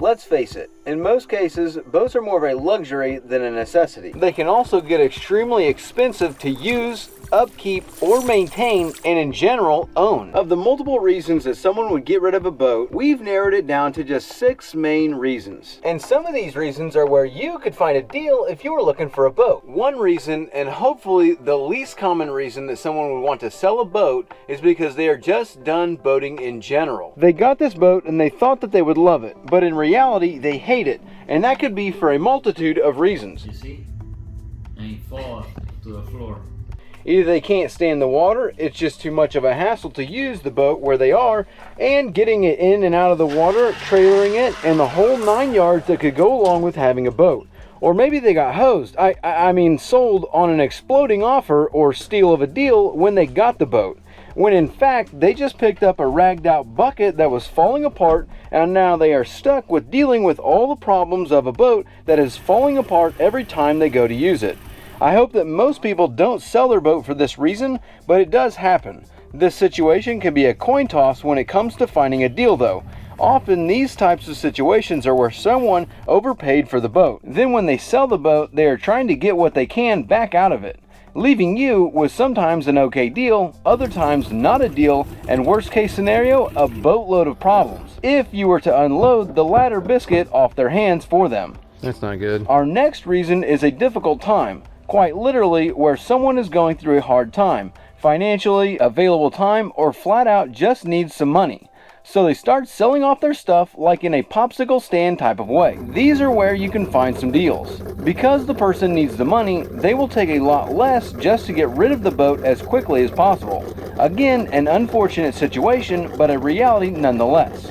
Let's face it, in most cases, boats are more of a luxury than a necessity. They can also get extremely expensive to use, upkeep, or maintain, and in general, own. Of the multiple reasons that someone would get rid of a boat, we've narrowed it down to just 6 main reasons. And some of these reasons are where you could find a deal if you were looking for a boat. One reason, and hopefully the least common reason that someone would want to sell a boat, is because they are just done boating in general. They got this boat and they thought that they would love it, but in reality, they hate it, and that could be for a multitude of reasons. You see? And he falls to the floor. Either they can't stand the water, it's just too much of a hassle to use the boat where they are, and getting it in and out of the water, trailering it, and the whole 9 yards that could go along with having a boat. Or maybe they got hosed, I mean sold on an exploding offer or steal of a deal when they got the boat, when in fact they just picked up a ragged out bucket that was falling apart, and now they are stuck with dealing with all the problems of a boat that is falling apart every time they go to use it. I hope that most people don't sell their boat for this reason, but it does happen. This situation can be a coin toss when it comes to finding a deal though. Often these types of situations are where someone overpaid for the boat. Then when they sell the boat, they are trying to get what they can back out of it, leaving you with sometimes an okay deal, other times not a deal, and worst case scenario, a boatload of problems, if you were to unload the latter biscuit off their hands for them. That's not good. Our next reason is a difficult time. Quite literally, where someone is going through a hard time, financially, available time, or flat out just needs some money. So they start selling off their stuff like in a popsicle stand type of way. These are where you can find some deals. Because the person needs the money, they will take a lot less just to get rid of the boat as quickly as possible. Again, an unfortunate situation, but a reality nonetheless.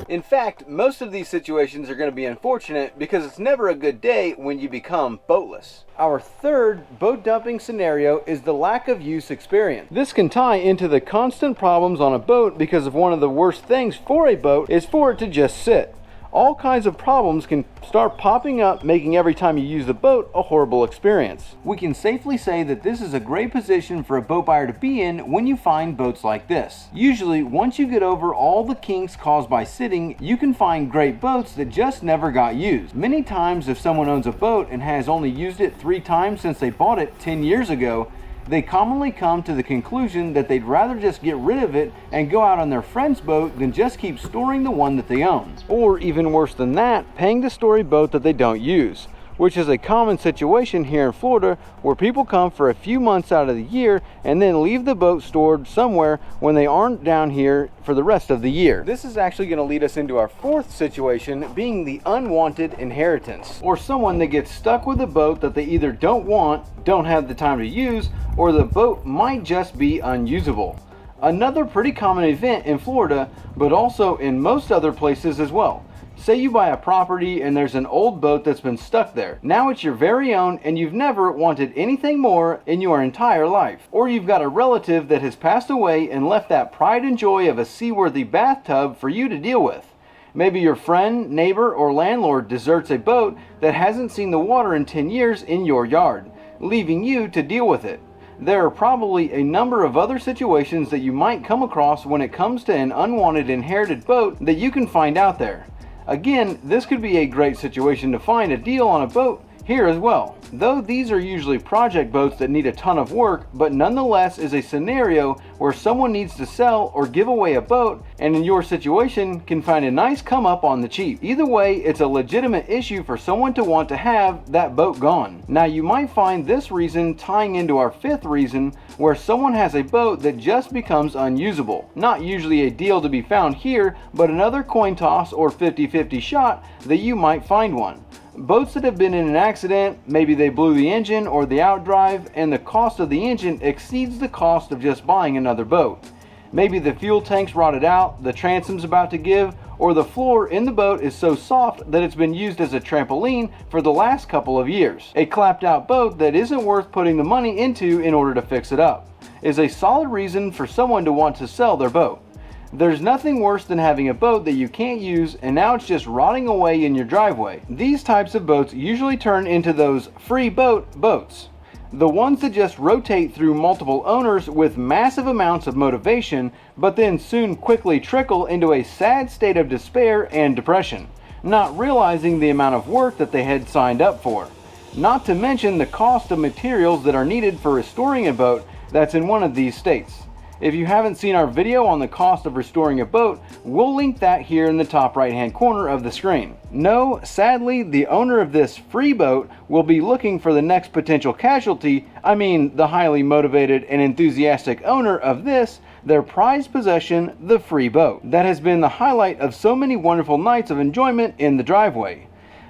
In fact, most of these situations are going to be unfortunate because it's never a good day when you become boatless. Our third boat dumping scenario is the lack of use experience. This can tie into the constant problems on a boat because of one of the worst things for a boat is for it to just sit. All kinds of problems can start popping up, making every time you use the boat a horrible experience. We can safely say that this is a great position for a boat buyer to be in when you find boats like this. Usually, once you get over all the kinks caused by sitting, you can find great boats that just never got used. Many times, if someone owns a boat and has only used it 3 times since they bought it 10 years ago, they commonly come to the conclusion that they'd rather just get rid of it and go out on their friend's boat than just keep storing the one that they own. Or even worse than that, paying to store a boat that they don't use, which is a common situation here in Florida where people come for a few months out of the year and then leave the boat stored somewhere when they aren't down here for the rest of the year. This is actually going to lead us into our fourth situation, being the unwanted inheritance, or someone that gets stuck with a boat that they either don't want, don't have the time to use, or the boat might just be unusable. Another pretty common event in Florida, but also in most other places as well. Say you buy a property and there's an old boat that's been stuck there. Now it's your very own and you've never wanted anything more in your entire life. Or you've got a relative that has passed away and left that pride and joy of a seaworthy bathtub for you to deal with. Maybe your friend, neighbor, or landlord deserts a boat that hasn't seen the water in 10 years in your yard, leaving you to deal with it. There are probably a number of other situations that you might come across when it comes to an unwanted inherited boat that you can find out there. Again, this could be a great situation to find a deal on a boat here as well. Though these are usually project boats that need a ton of work, but nonetheless is a scenario where someone needs to sell or give away a boat, and in your situation can find a nice come up on the cheap. Either way, it's a legitimate issue for someone to want to have that boat gone. Now you might find this reason tying into our fifth reason, where someone has a boat that just becomes unusable. Not usually a deal to be found here, but another coin toss or 50-50 shot that you might find one. Boats that have been in an accident, maybe they blew the engine or the outdrive, and the cost of the engine exceeds the cost of just buying another boat. Maybe the fuel tank's rotted out, the transom's about to give, or the floor in the boat is so soft that it's been used as a trampoline for the last couple of years. A clapped out boat that isn't worth putting the money into in order to fix it up is a solid reason for someone to want to sell their boat. There's nothing worse than having a boat that you can't use and now it's just rotting away in your driveway. These types of boats usually turn into those free boats. The ones that just rotate through multiple owners with massive amounts of motivation, but then soon quickly trickle into a sad state of despair and depression. not realizing the amount of work that they had signed up for. Not to mention the cost of materials that are needed for restoring a boat that's in one of these states. If you haven't seen our video on the cost of restoring a boat, we'll link that here in the top right hand corner of the screen. No, sadly, the owner of this free boat will be looking for the next potential casualty, the highly motivated and enthusiastic owner of this, their prized possession, the free boat. That has been the highlight of so many wonderful nights of enjoyment in the driveway.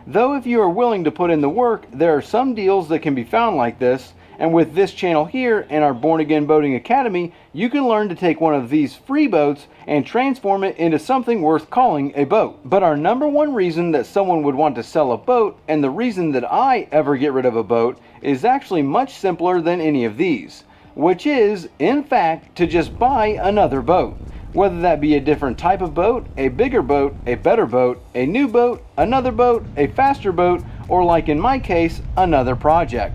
Though if you are willing to put in the work, there are some deals that can be found like this, and with this channel here and our Born Again Boating Academy, you can learn to take one of these free boats and transform it into something worth calling a boat. But our number one reason that someone would want to sell a boat, and the reason that I ever get rid of a boat, is actually much simpler than any of these, which is, in fact, to just buy another boat. Whether that be a different type of boat, a bigger boat, a better boat, a new boat, another boat, a faster boat, or like in my case, another project.